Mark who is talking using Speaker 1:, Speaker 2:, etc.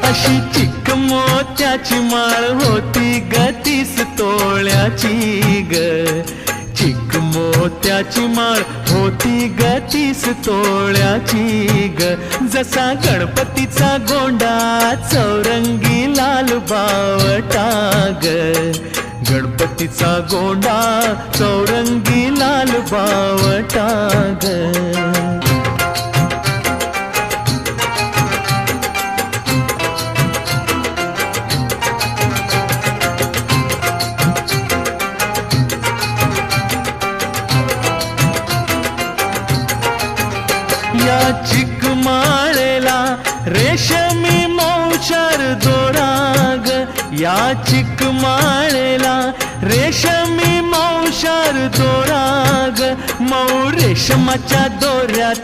Speaker 1: अशी चिक मोत्याची माळ होती ग 30 तोळ्याची ग. चिक मोत्याची माळ होती ग 30 तोळ्याची ग. जसा गणपतीचा गोंडा चौरंगी लाल बावटा ग. गणपतीचा गोंडा चौरंगी लाल बावटा ग. या चिकमाळेला रेशमी मौचार दोराग. या चिकमाळेला रेशमी मौचार दोराग. मऊ रेशमाच्या दोऱ्यात